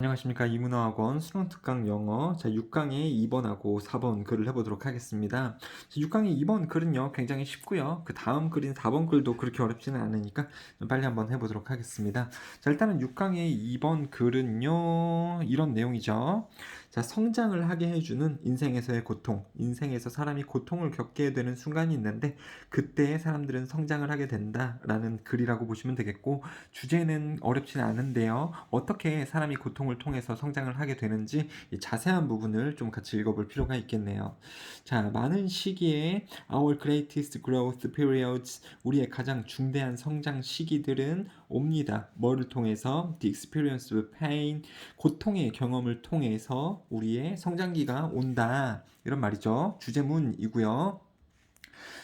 안녕하십니까. 이문화학원 수능특강 영어 6강의 2번하고 4번 글을 해보도록 하겠습니다. 6강의 2번 글은요 굉장히 쉽고요. 그 다음 글인 4번 글도 그렇게 어렵지는 않으니까 빨리 한번 해보도록 하겠습니다. 자, 일단은 6강의 2번 글은요 이런 내용이죠. 자, 성장을 하게 해주는 인생에서의 고통, 인생에서 사람이 고통을 겪게 되는 순간이 있는데 그때 사람들은 성장을 하게 된다라는 글이라고 보시면 되겠고, 주제는 어렵진 않은데요. 어떻게 사람이 고통을 통해서 성장을 하게 되는지 이 자세한 부분을 좀 같이 읽어볼 필요가 있겠네요. 자, 많은 시기에 our greatest growth periods, 우리의 가장 중대한 성장 시기들은 옵니다. 뭐를 통해서? The experience of pain, 고통의 경험을 통해서 우리의 성장기가 온다. 이런 말이죠. 주제문이고요.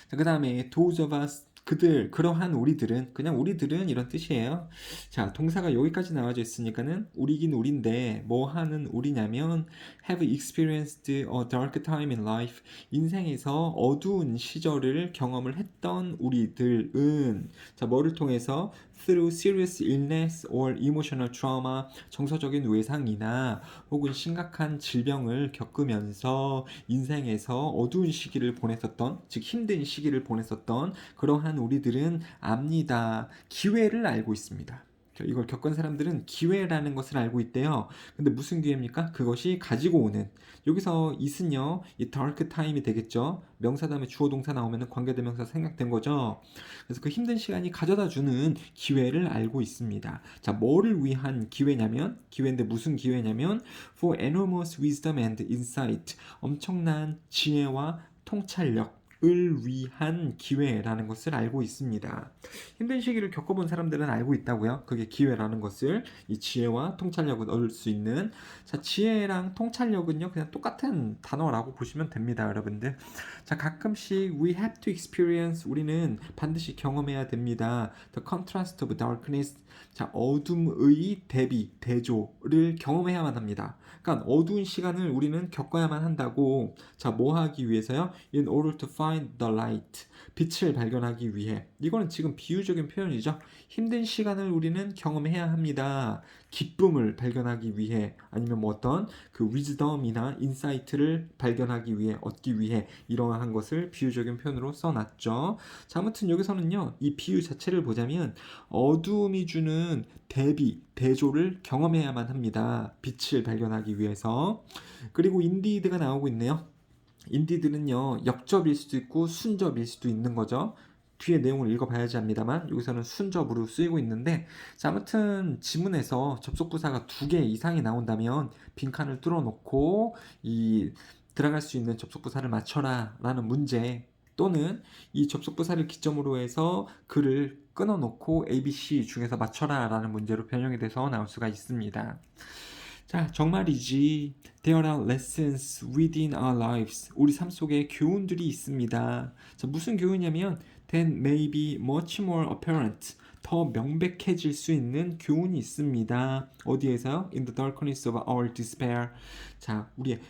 자, 그 다음에 those of us, 그들, 그러한 우리들은, 그냥 우리들은 이런 뜻이에요. 자, 동사가 여기까지 나와져 있으니까는 우리긴 우린데 뭐 하는 우리냐면 have experienced a dark time in life, 인생에서 어두운 시절을 경험을 했던 우리들은, 자, 뭐를 통해서? through serious illness or emotional trauma, 정서적인 외상이나 혹은 심각한 질병을 겪으면서 인생에서 어두운 시기를 보냈었던, 즉 힘든 시기를 보냈었던 그러한 우리들은 압니다. 기회를 알고 있습니다. 이걸 겪은 사람들은 기회라는 것을 알고 있대요. 근데 무슨 기회입니까? 그것이 가지고 오는, 여기서 it은요 이 dark time이 되겠죠. 명사 다음에 주어 동사 나오면 관계대명사 생략된 거죠. 그래서 그 힘든 시간이 가져다 주는 기회를 알고 있습니다. 자, 뭐를 위한 기회냐면, 기회인데 무슨 기회냐면 for enormous wisdom and insight, 엄청난 지혜와 통찰력 을 위한 기회라는 것을 알고 있습니다. 힘든 시기를 겪어본 사람들은 알고 있다고요. 그게 기회라는 것을, 이 지혜와 통찰력을 얻을 수 있는. 자, 지혜랑 통찰력은요 그냥 똑같은 단어라고 보시면 됩니다, 여러분들. 자, 가끔씩 we have to experience, 우리는 반드시 경험해야 됩니다. The contrast of darkness, 자, 어둠의 대비, 대조를 경험해야만 합니다. 그러니까 어두운 시간을 우리는 겪어야만 한다고. 자, 뭐 하기 위해서요? In order to find the light, 빛을 발견하기 위해. 이거는 지금 비유적인 표현이죠. 힘든 시간을 우리는 경험해야 합니다. 기쁨을 발견하기 위해, 아니면 뭐 어떤 그 위즈덤이나 인사이트를 발견하기 위해, 얻기 위해, 이러한 것을 비유적인 표현으로 써놨죠. 자, 아무튼 여기서는요 이 비유 자체를 보자면 어두움이 주는 대비, 대조를 경험해야만 합니다. 빛을 발견하기 위해서. 그리고 인디드가 나오고 있네요. 인디드는요 역접일 수도 있고 순접일 수도 있는 거죠. 뒤에 내용을 읽어봐야지 합니다만 여기서는 순접으로 쓰이고 있는데, 자, 아무튼 지문에서 접속부사가 2개 이상이 나온다면 빈칸을 뚫어놓고 이 들어갈 수 있는 접속부사를 맞춰라 라는 문제, 또는 이 접속부사를 기점으로 해서 글을 끊어놓고 ABC 중에서 맞춰라 라는 문제로 변형이 돼서 나올 수가 있습니다. 자, 정말이지. There are lessons within our lives. 우리 삶 속에 교훈들이 있습니다. 자, 무슨 교훈이냐면 that may be much more apparent. 더 명백해질 수 있는 교훈이 있습니다. 어디에서요? In the darkness of our despair. 자, 우리의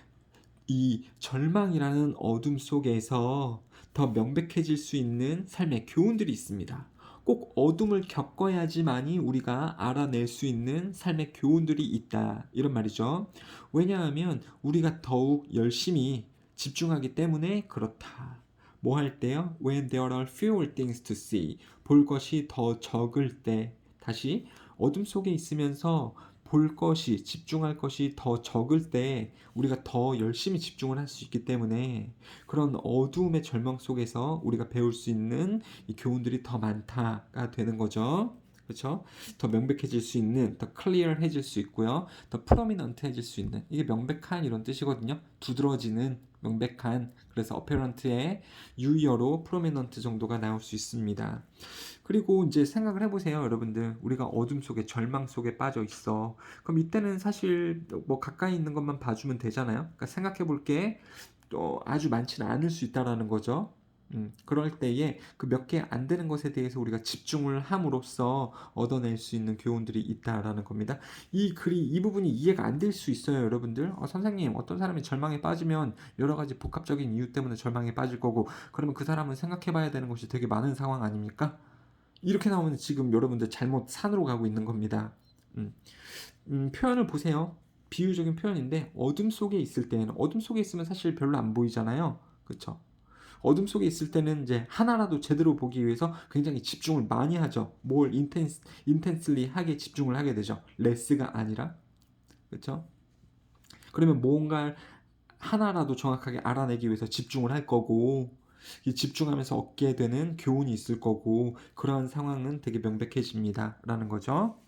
이 절망이라는 어둠 속에서 더 명백해질 수 있는 삶의 교훈들이 있습니다. 꼭 어둠을 겪어야지만이 우리가 알아낼 수 있는 삶의 교훈들이 있다, 이런 말이죠. 왜냐하면 우리가 더욱 열심히 집중하기 때문에 그렇다. 뭐 할 때요? When there are fewer things to see, 볼 것이 더 적을 때. 다시, 어둠 속에 있으면서 볼 것이, 집중할 것이 더 적을 때 우리가 더 열심히 집중을 할 수 있기 때문에 그런 어두움의 절망 속에서 우리가 배울 수 있는 이 교훈들이 더 많다가 되는 거죠. 그렇죠? 더 명백해질 수 있는, 더 클리어해질 수 있고요. 더 프로미넌트해질 수 있는, 이게 명백한 이런 뜻이거든요. 두드러지는, 명백한. 그래서 어페런트의 유의어로 프로미넌트 정도가 나올 수 있습니다. 그리고 이제 생각을 해보세요, 여러분들. 우리가 어둠 속에, 절망 속에 빠져 있어. 그럼 이때는 사실 뭐 가까이 있는 것만 봐주면 되잖아요. 그러니까 생각해 볼 게 또 아주 많지는 않을 수 있다라는 거죠. 그럴 때에 그 몇 개 안 되는 것에 대해서 우리가 집중을 함으로써 얻어낼 수 있는 교훈들이 있다라는 겁니다. 이 글이, 이 부분이 이해가 안 될 수 있어요, 여러분들. 선생님, 어떤 사람이 절망에 빠지면 여러 가지 복합적인 이유 때문에 절망에 빠질 거고, 그러면 그 사람은 생각해 봐야 되는 것이 되게 많은 상황 아닙니까? 이렇게 나오면 지금 여러분들 잘못 산으로 가고 있는 겁니다. 음. 표현을 보세요. 비유적인 표현인데 어둠 속에 있을 때는 어둠 속에 있으면 사실 별로 안 보이잖아요. 그쵸? 어둠 속에 있을 때는 이제 하나라도 제대로 보기 위해서 굉장히 집중을 많이 하죠. 뭘 인텐슬리 하게 집중을 하게 되죠. 레스가 아니라. 그쵸? 그러면 뭔가 하나라도 정확하게 알아내기 위해서 집중을 할 거고 이 집중하면서 얻게 되는 교훈이 있을 거고 그러한 상황은 되게 명백해집니다. 라는 거죠.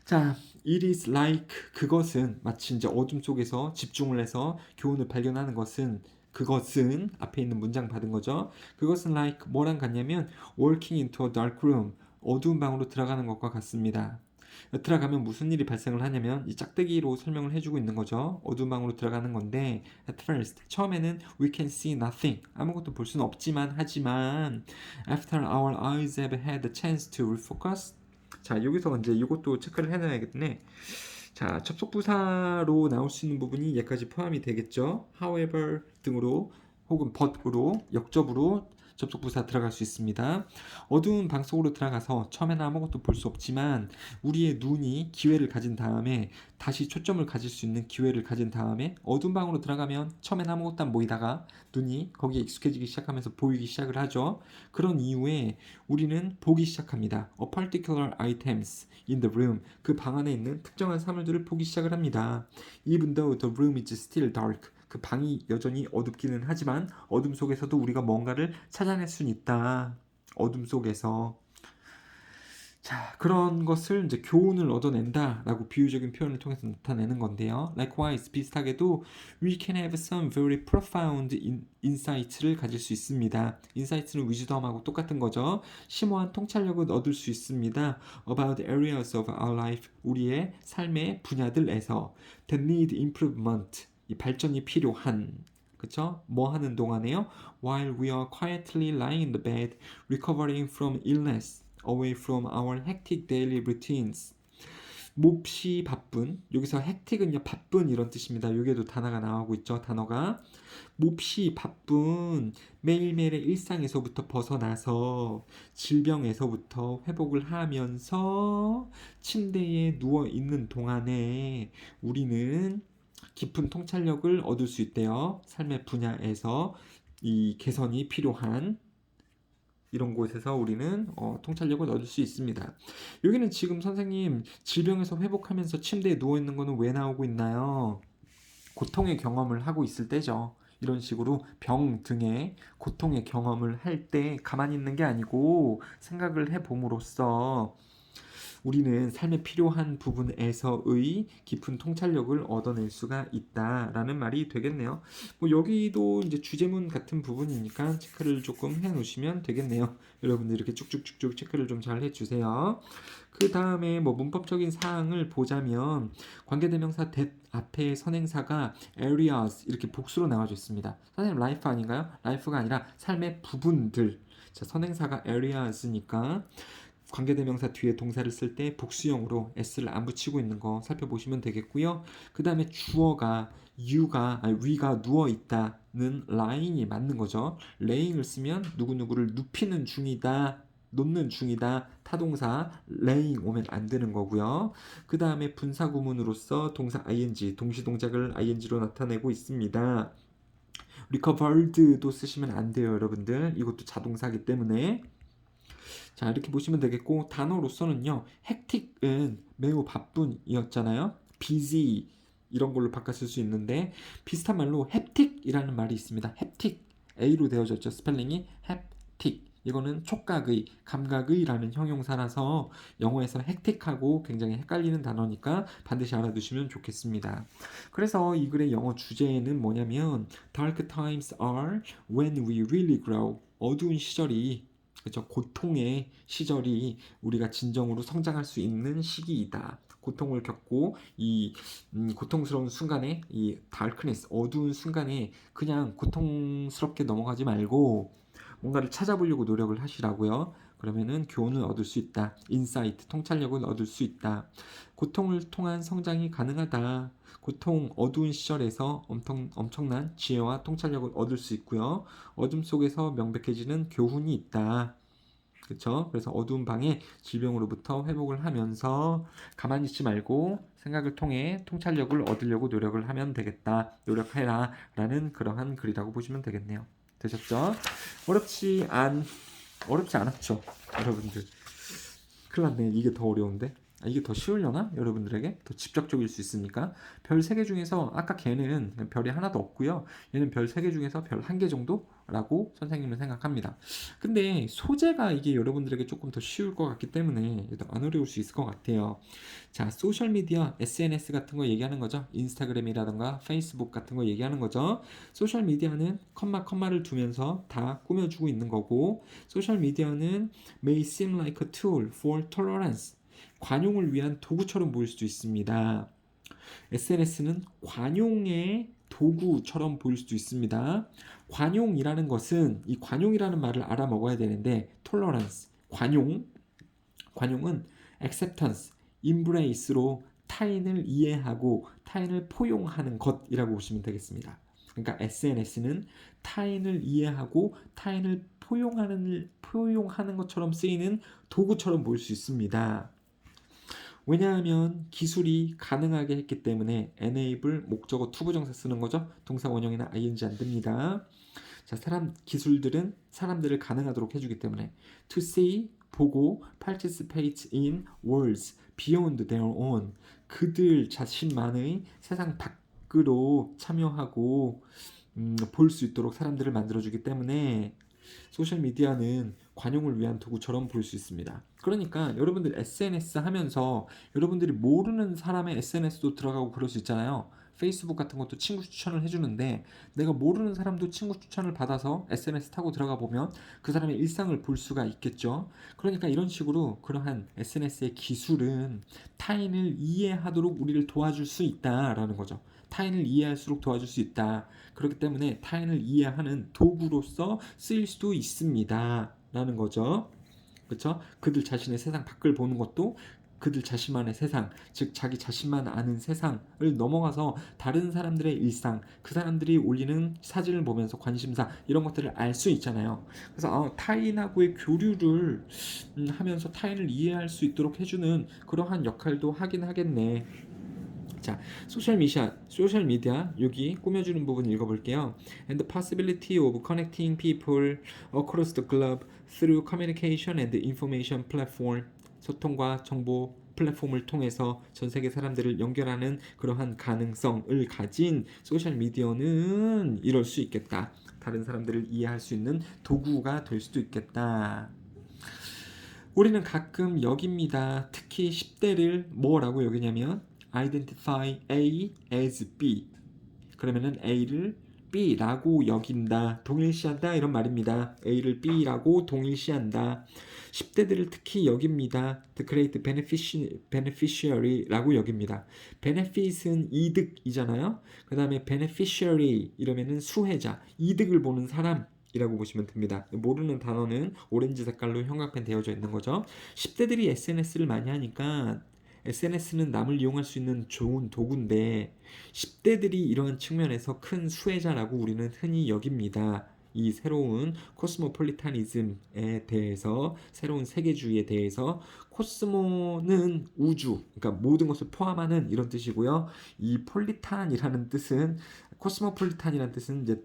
자, it is like 그것은 마치 이제 어둠 속에서 집중을 해서 교훈을 발견하는 것은 그것은 앞에 있는 문장 받은 거죠. 그것은 like 뭐랑 같냐면 walking into a dark room 어두운 방으로 들어가는 것과 같습니다. 들어가면 무슨 일이 발생을 하냐면 이 짝대기로 설명을 해주고 있는 거죠. 어두운 방으로 들어가는 건데 at first 처음에는 we can see nothing 아무것도 볼 수는 없지만 하지만 after our eyes have had a chance to refocus 자 여기서 이제 이것도 체크를 해놔야겠네. 자 접속부사로 나올 수 있는 부분이 얘까지 포함이 되겠죠. however 등으로 혹은 but으로 역접으로 접속부사 들어갈 수 있습니다. 어두운 방 속으로 들어가서 처음에는 아무것도 볼 수 없지만 우리의 눈이 기회를 가진 다음에 다시 초점을 가질 수 있는 기회를 가진 다음에 어두운 방으로 들어가면 처음에는 아무것도 안 보이다가 눈이 거기에 익숙해지기 시작하면서 보이기 시작을 하죠. 그런 이후에 우리는 보기 시작합니다. A particular items in the room 그 방 안에 있는 특정한 사물들을 보기 시작을 합니다. Even though the room is still dark 그 방이 여전히 어둡기는 하지만 어둠 속에서도 우리가 뭔가를 찾아낼 수는 있다. 어둠 속에서 자 그런 것을 이제 교훈을 얻어낸다라고 비유적인 표현을 통해서 나타내는 건데요. Likewise 비슷하게도 we can have some very profound insight를 가질 수 있습니다. insight는 wisdom하고 똑같은 거죠. 심오한 통찰력을 얻을 수 있습니다. About areas of our life 우리의 삶의 분야들에서 that need improvement 이 발전이 필요한 그쵸? 뭐 하는 동안에요? While we are quietly lying in the bed, recovering from illness, away from our hectic daily routines. 몹시 바쁜 여기서 hectic은요 바쁜 이런 뜻입니다. 여기에도 단어가 나오고 있죠. 단어가 몹시 바쁜 매일매일의 일상에서부터 벗어나서 질병에서부터 회복을 하면서 침대에 누워 있는 동안에 우리는 깊은 통찰력을 얻을 수 있대요. 삶의 분야에서 이 개선이 필요한 이런 곳에서 우리는 통찰력을 얻을 수 있습니다. 여기는 지금 선생님 질병에서 회복하면서 침대에 누워있는 거는 왜 나오고 있나요? 고통의 경험을 하고 있을 때죠. 이런 식으로 병 등의 고통의 경험을 할 때 가만히 있는 게 아니고 생각을 해봄으로써 우리는 삶에 필요한 부분에서의 깊은 통찰력을 얻어낼 수가 있다라는 말이 되겠네요. 뭐 여기도 이제 주제문 같은 부분이니까 체크를 조금 해 놓으시면 되겠네요. 여러분들 이렇게 쭉쭉쭉쭉 체크를 좀 잘 해주세요. 그 다음에 뭐 문법적인 사항을 보자면 관계대명사 that 앞에 선행사가 areas 이렇게 복수로 나와져 있습니다. 선생님 life 아닌가요? life가 아니라 삶의 부분들. 자 선행사가 areas니까 관계대명사 뒤에 동사를 쓸 때 복수형으로 s를 안 붙이고 있는 거 살펴보시면 되겠고요. 그 다음에 주어가 we가 누워있다는 lying이 맞는 거죠. laying을 쓰면 누구누구를 눕히는 중이다. 놓는 중이다. 타동사 laying 오면 안 되는 거고요. 그 다음에 분사구문으로서 동사 ing, 동시동작을 ing로 나타내고 있습니다. recovered도 쓰시면 안 돼요, 여러분들. 이것도 자동사이기 때문에. 자 이렇게 보시면 되겠고 단어로서는요 hectic은 매우 바쁜이었잖아요. busy 이런 걸로 바꿔 쓸 수 있는데 비슷한 말로 hectic이라는 말이 있습니다. hectic A로 되어져 있죠. 스펠링이 hectic 이거는 촉각의, 감각의라는 형용사라서 영어에서 hectic하고 굉장히 헷갈리는 단어니까 반드시 알아두시면 좋겠습니다. 그래서 이 글의 영어 주제는 뭐냐면 Dark times are when we really grow 어두운 시절이 그렇죠. 고통의 시절이 우리가 진정으로 성장할 수 있는 시기이다. 고통을 겪고 이 고통스러운 순간에 이 darkness 어두운 순간에 그냥 고통스럽게 넘어가지 말고 뭔가를 찾아보려고 노력을 하시라고요. 그러면은 교훈을 얻을 수 있다. 인사이트, 통찰력을 얻을 수 있다. 고통을 통한 성장이 가능하다. 고통, 어두운 시절에서 엄청난 지혜와 통찰력을 얻을 수 있고요. 어둠 속에서 명백해지는 교훈이 있다. 그쵸? 그래서 어두운 방에 질병으로부터 회복을 하면서 가만히 있지 말고 생각을 통해 통찰력을 얻으려고 노력을 하면 되겠다. 노력해라. 라는 그러한 글이라고 보시면 되겠네요. 되셨죠? 어렵지 않았죠? 여러분들. 큰일 났네. 이게 더 어려운데? 이게 더 쉬우려나? 여러분들에게? 더 직접적일 수 있으니까. 별 3개 중에서 아까 걔는 별이 하나도 없고요. 얘는 별 3개 중에서 별 1개 정도라고 선생님은 생각합니다. 근데 소재가 이게 여러분들에게 조금 더 쉬울 것 같기 때문에 안 어려울 수 있을 것 같아요. 자, 소셜미디어, SNS 같은 거 얘기하는 거죠. 인스타그램이라던가 페이스북 같은 거 얘기하는 거죠. 소셜미디어는 컴마를 두면서 다 꾸며주고 있는 거고, 소셜미디어는 may seem like a tool for tolerance. 관용을 위한 도구처럼 보일 수도 있습니다. SNS는 관용의 도구처럼 보일 수도 있습니다. 관용이라는 것은 이 관용이라는 말을 알아먹어야 되는데 tolerance, 관용은 acceptance, embrace로 타인을 이해하고 타인을 포용하는 것이라고 보시면 되겠습니다. 그러니까 SNS는 타인을 이해하고 타인을 포용하는 것처럼 쓰이는 도구처럼 보일 수 있습니다. 왜냐하면 기술이 가능하게 했기 때문에 enable 목적어 투부정사 쓰는 거죠. 동사 원형이나 ing 안 됩니다. 자, 기술들은 사람들을 가능하도록 해주기 때문에 to see 보고 participate in worlds beyond their own 그들 자신만의 세상 밖으로 참여하고 볼 수 있도록 사람들을 만들어주기 때문에 소셜미디어는 관용을 위한 도구처럼 볼 수 있습니다. 그러니까 여러분들 SNS 하면서 여러분들이 모르는 사람의 SNS도 들어가고 그럴 수 있잖아요. 페이스북 같은 것도 친구 추천을 해주는데 내가 모르는 사람도 친구 추천을 받아서 SNS 타고 들어가 보면 그 사람의 일상을 볼 수가 있겠죠. 그러니까 이런 식으로 그러한 SNS의 기술은 타인을 이해하도록 우리를 도와줄 수 있다라는 거죠. 타인을 이해할수록 도와줄 수 있다. 그렇기 때문에 타인을 이해하는 도구로서 쓰일 수도 있습니다. 라는 거죠. 그렇죠? 그들 자신의 세상 밖을 보는 것도 그들 자신만의 세상, 즉 자기 자신만 아는 세상을 넘어가서 다른 사람들의 일상, 그 사람들이 올리는 사진을 보면서 관심사 이런 것들을 알 수 있잖아요. 그래서 타인하고의 교류를 하면서 타인을 이해할 수 있도록 해주는 그러한 역할도 하긴 하겠네. 자, 소셜미디어 여기 꾸며주는 부분 읽어볼게요. And the possibility of connecting people across the globe through communication and information platform. 소통과 정보 플랫폼을 통해서 전 세계 사람들을 연결하는 그러한 가능성을 가진 소셜미디어는 이럴 수 있겠다. 다른 사람들을 이해할 수 있는 도구가 될 수도 있겠다. 우리는 가끔 여깁니다. 특히 10대를 뭐라고 여기냐면 identify A as B. 그러면은 A를 B라고 여긴다, 동일시한다 이런 말입니다. A를 B라고 동일시한다. 10대들을 특히 여깁니다. The great beneficiary라고 여깁니다. benefit은 이득이잖아요. 그 다음에 beneficiary 이러면은 수혜자, 이득을 보는 사람 이라고 보시면 됩니다. 모르는 단어는 오렌지 색깔로 형광펜 되어져 있는 거죠. 10대들이 SNS를 많이 하니까 SNS는 남을 이용할 수 있는 좋은 도구인데 10대들이 이러한 측면에서 큰 수혜자라고 우리는 흔히 여깁니다. 이 새로운 코스모폴리타니즘에 대해서, 새로운 세계주의에 대해서, 코스모는 우주, 그러니까 모든 것을 포함하는 이런 뜻이고요. 이 폴리탄이라는 뜻은, 코스모폴리탄이라는 뜻은 이제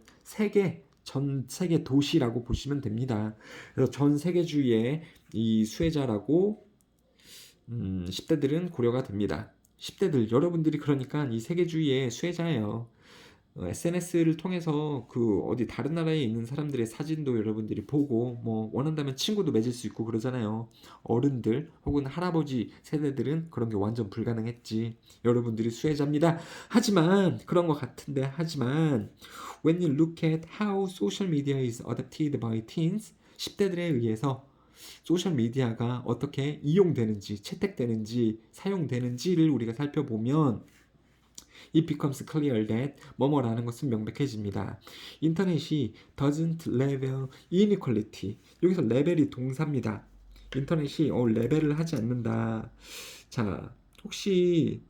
전 세계 도시라고 보시면 됩니다. 그래서 전 세계주의의 이 수혜자라고 10대들은 고려가 됩니다. 10대들 여러분들이 그러니까 이 세계주의의 수혜자예요. SNS를 통해서 그 어디 다른 나라에 있는 사람들의 사진도 여러분들이 보고 뭐 원한다면 친구도 맺을 수 있고 그러잖아요. 어른들 혹은 할아버지 세대들은 그런 게 완전 불가능했지. 여러분들이 수혜자입니다. 하지만 그런 것 같은데 하지만 when you look at how social media is adopted by teens 10대들에 의해서 소셜미디어가 어떻게 이용되는지, 채택되는지, 사용되는지를 우리가 살펴보면 It becomes clear that 뭐뭐라는 것은 명백해집니다. 인터넷이 doesn't level inequality. 여기서 레벨이 동사입니다. 인터넷이 레벨을 하지 않는다. 자, 혹시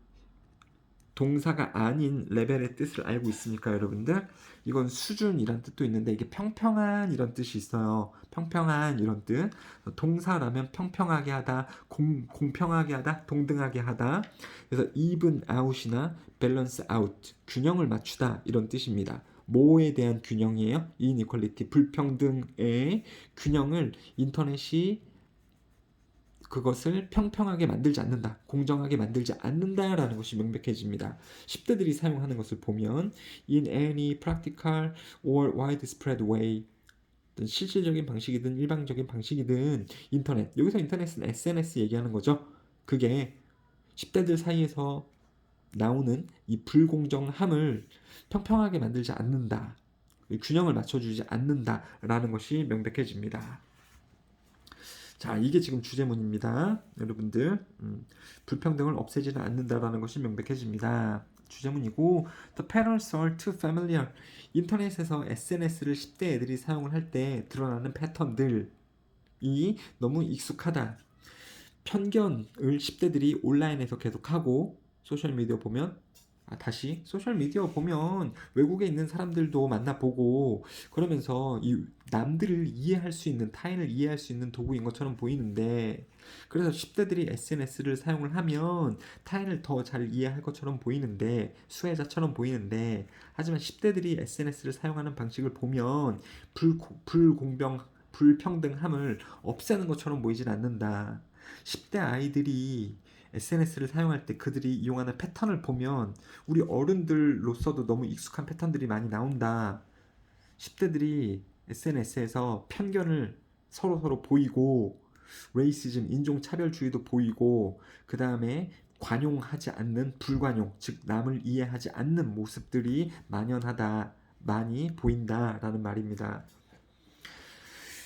동사가 아닌 레벨의 뜻을 알고 있습니까, 여러분들? 이건 수준이란 뜻도 있는데 이게 평평한 이런 뜻이 있어요. 평평한 이런 뜻. 동사라면 평평하게 하다, 공평하게 하다, 동등하게 하다. 그래서 even out이나 balance out, 균형을 맞추다 이런 뜻입니다. 뭐에 대한 균형이에요? inequality, 불평등의 균형을 인터넷이 그것을 평평하게 만들지 않는다, 공정하게 만들지 않는다라는 것이 명백해집니다. 10대들이 사용하는 것을 보면 in any practical or widespread way, 실질적인 방식이든 일방적인 방식이든 인터넷, 여기서 인터넷은 SNS 얘기하는 거죠. 그게 10대들 사이에서 나오는 이 불공정함을 평평하게 만들지 않는다, 균형을 맞춰주지 않는다라는 것이 명백해집니다. 자, 이게 지금 주제문입니다. 여러분들, 불평등을 없애지는 않는다라는 것이 명백해집니다. 주제문이고, The patterns are too familiar. 인터넷에서 SNS를 10대 애들이 사용을 할 때 드러나는 패턴들이 너무 익숙하다. 편견을 10대들이 온라인에서 계속하고, 소셜미디어 보면 다시 소셜미디어 보면 외국에 있는 사람들도 만나보고 그러면서 이 남들을 이해할 수 있는, 타인을 이해할 수 있는 도구인 것처럼 보이는데, 그래서 10대들이 SNS를 사용을 하면 타인을 더 잘 이해할 것처럼 보이는데, 수혜자처럼 보이는데, 하지만 10대들이 SNS를 사용하는 방식을 보면 불평등함을 없애는 것처럼 보이진 않는다. 10대 아이들이 SNS를 사용할 때 그들이 이용하는 패턴을 보면 우리 어른들로서도 너무 익숙한 패턴들이 많이 나온다. 10대들이 SNS에서 편견을 서로 보이고, 레이시즘, 인종차별주의도 보이고, 그 다음에 관용하지 않는 불관용, 즉 남을 이해하지 않는 모습들이 만연하다, 많이 보인다라는 말입니다.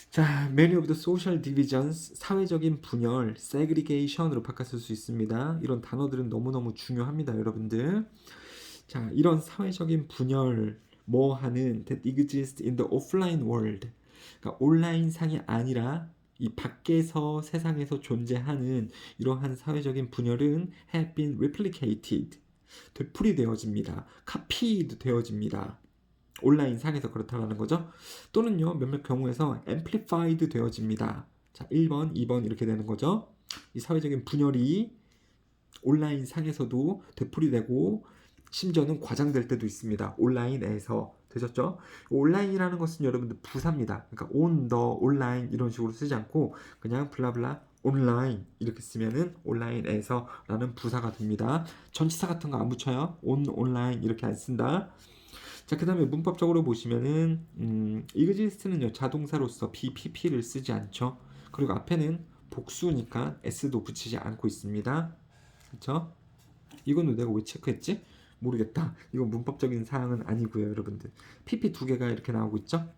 자, many of the social divisions, 사회적인 분열, segregation으로 바꿨을 수 있습니다. 이런 단어들은 너무너무 중요합니다, 여러분들. 자, 이런 사회적인 분열, 하는 that exist in the offline world. 그러니까 온라인상이 아니라 이 밖에서, 세상에서 존재하는 이러한 사회적인 분열은 have been replicated, 되풀이되어집니다. copied 되어집니다. 온라인 상에서 그렇다는 거죠. 또는요, 몇몇 경우에서 amplified 되어집니다. 자, 1번, 2번 이렇게 되는 거죠. 이 사회적인 분열이 온라인 상에서도 되풀이되고 심지어는 과장될 때도 있습니다. 온라인에서. 되셨죠? 온라인이라는 것은 여러분들 부사입니다. 그러니까 on the online 이런 식으로 쓰지 않고 그냥 블라블라 온라인 이렇게 쓰면은 온라인에서 라는 부사가 됩니다. 전치사 같은 거 안 붙여요. on, 온라인 이렇게 안 쓴다. 자, 그 다음에 문법적으로 보시면은 exist는요, 자동사로서 BPP를 쓰지 않죠. 그리고 앞에는 복수니까 S도 붙이지 않고 있습니다. 그렇죠? 이거는 내가 왜 체크했지? 모르겠다. 이건 문법적인 사항은 아니고요, 여러분들. PP 두 개가 이렇게 나오고 있죠.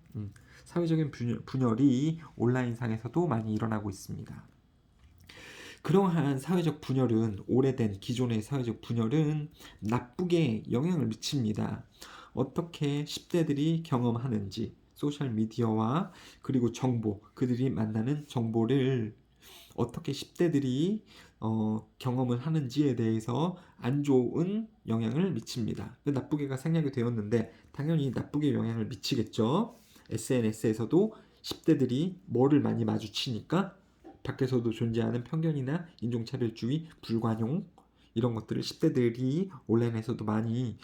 사회적인 분열이 온라인상에서도 많이 일어나고 있습니다. 그러한 사회적 분열은, 오래된 기존의 사회적 분열은 나쁘게 영향을 미칩니다. 어떻게 10대들이 경험하는지, 소셜미디어와 그리고 정보, 그들이 만나는 정보를 어떻게 10대들이 경험을 하는지에 대해서 안 좋은 영향을 미칩니다. 나쁘게가 생략이 되었는데 당연히 나쁘게 영향을 미치겠죠. SNS에서도 10대들이 뭐를 많이 마주치니까 밖에서도 존재하는 편견이나 인종차별주의, 불관용 이런 것들을 10대들이 온라인에서도 많이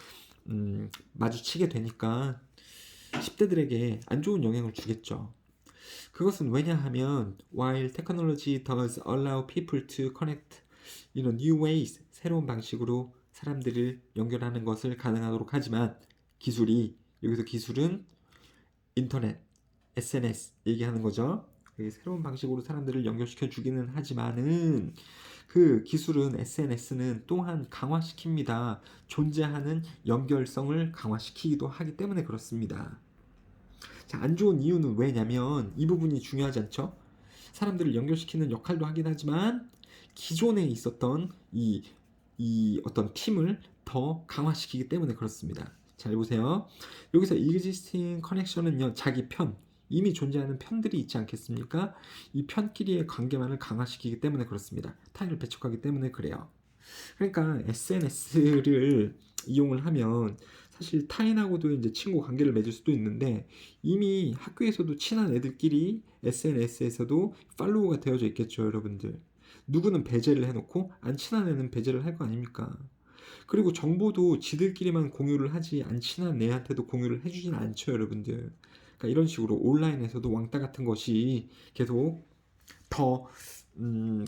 마주치게 되니까 10대들에게 안 좋은 영향을 주겠죠. 그것은 왜냐하면 while technology does allow people to connect 이런 new ways, 새로운 방식으로 사람들을 연결하는 것을 가능하도록 하지만, 기술이, 여기서 기술은 인터넷, SNS 얘기하는 거죠. 새로운 방식으로 사람들을 연결시켜 주기는 하지만은 그 기술은, SNS는 또한 강화시킵니다. 존재하는 연결성을 강화시키기도 하기 때문에 그렇습니다. 자, 안 좋은 이유는 왜냐면 이 부분이 중요하지 않죠? 사람들을 연결시키는 역할도 하긴 하지만 기존에 있었던 이 어떤 팀을 더 강화시키기 때문에 그렇습니다. 잘 보세요. 여기서 existing connection은요, 자기 편, 이미 존재하는 편들이 있지 않겠습니까? 이 편끼리의 관계만을 강화시키기 때문에 그렇습니다. 타인을 배척하기 때문에 그래요. 그러니까 SNS를 이용을 하면 사실 타인하고도 이제 친구 관계를 맺을 수도 있는데 이미 학교에서도 친한 애들끼리 SNS에서도 팔로우가 되어져 있겠죠, 여러분들. 누구는 배제를 해놓고 안 친한 애는 배제를 할 거 아닙니까? 그리고 정보도 지들끼리만 공유를 하지 안 친한 애한테도 공유를 해주진 않죠, 여러분들. 그러니까 이런 식으로 온라인에서도 왕따 같은 것이 계속 더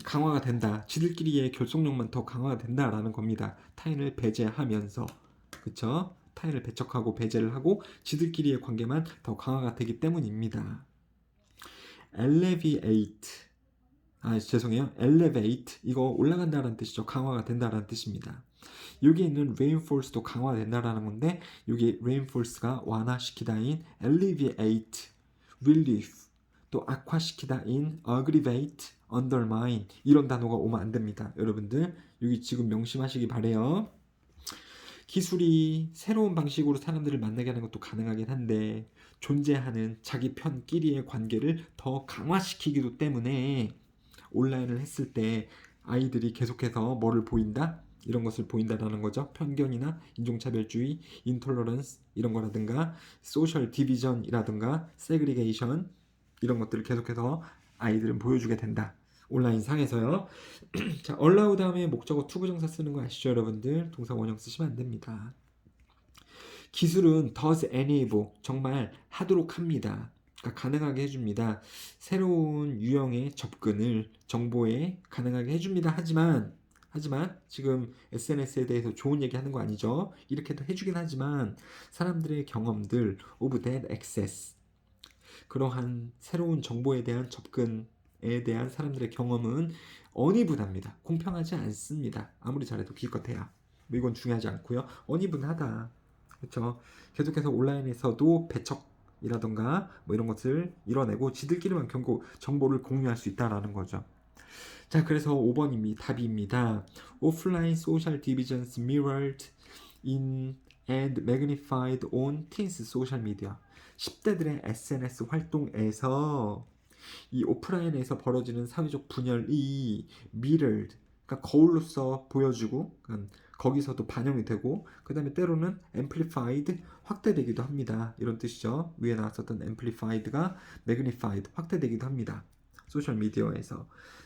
강화가 된다. 지들끼리의 결속력만 더 강화가 된다라는 겁니다. 타인을 배제하면서. 그쵸? 타인을 배척하고 배제를 하고 지들끼리의 관계만 더 강화가 되기 때문입니다. elevate. 죄송해요. elevate. 이거 올라간다라는 뜻이죠. 강화가 된다라는 뜻입니다. 여기 있는 reinforce도 강화된다라는 건데 여기 reinforce가 완화시키다인 alleviate, relief, 또 악화시키다인 aggravate, undermine 이런 단어가 오면 안 됩니다. 여러분들 여기 지금 명심하시기 바래요. 기술이 새로운 방식으로 사람들을 만나게 하는 것도 가능하긴 한데 존재하는 자기 편끼리의 관계를 더 강화시키기도 때문에 온라인을 했을 때 아이들이 계속해서 뭐를 보인다? 이런 것을 보인다라는 거죠. 편견이나 인종차별주의, 인톨러런스 이런 거라든가 소셜 디비전이라든가 세그리게이션 이런 것들을 계속해서 아이들은 보여주게 된다. 온라인 상에서요. 자, allow 다음에 목적어 투부정사 쓰는 거 아시죠, 여러분들? 동사 원형 쓰시면 안 됩니다. 기술은 does enable 정말 하도록 합니다. 그러니까 가능하게 해줍니다. 새로운 유형의 접근을 정보에 가능하게 해줍니다. 하지만 지금 SNS에 대해서 좋은 얘기 하는 거 아니죠? 이렇게도 해주긴 하지만 사람들의 경험들 of that access 그러한 새로운 정보에 대한 접근에 대한 사람들의 경험은 어니분합니다. 공평하지 않습니다. 아무리 잘해도 기껏해야. 이건 중요하지 않고요. 어니분하다. 그렇죠. 계속해서 온라인에서도 배척이라던가 뭐 이런 것을 이뤄내고 지들끼리만 경고 정보를 공유할 수 있다라는 거죠. 자, 그래서 5번입니다. 답입니다. Offline social divisions mirrored in and magnified on teens social media. 10대들의 SNS 활동에서 이 오프라인에서 벌어지는 사회적 분열이 mirrored, 그러니까 거울로서 보여주고 거기서도 반영이 되고 그 다음에 때로는 amplified, 확대되기도 합니다. 이런 뜻이죠. 위에 나왔었던 amplified가 magnified, 확대되기도 합니다.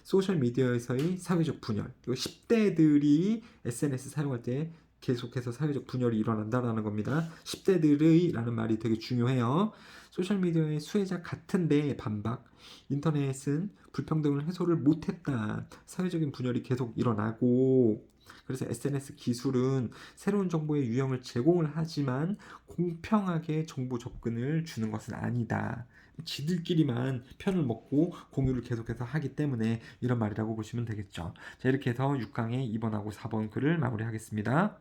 소셜미디어에서의 사회적 분열. 그리고 10대들이 SNS 사용할 때 계속해서 사회적 분열이 일어난다라는 겁니다. 10대들의 라는 말이 되게 중요해요. 소셜미디어의 수혜자 같은데 반박. 인터넷은 불평등을 해소를 못했다. 사회적인 분열이 계속 일어나고 그래서 SNS 기술은 새로운 정보의 유형을 제공을 하지만 공평하게 정보 접근을 주는 것은 아니다. 지들끼리만 편을 먹고 공유를 계속해서 하기 때문에 이런 말이라고 보시면 되겠죠. 자, 이렇게 해서 6강의 2번하고 4번 글을 마무리하겠습니다.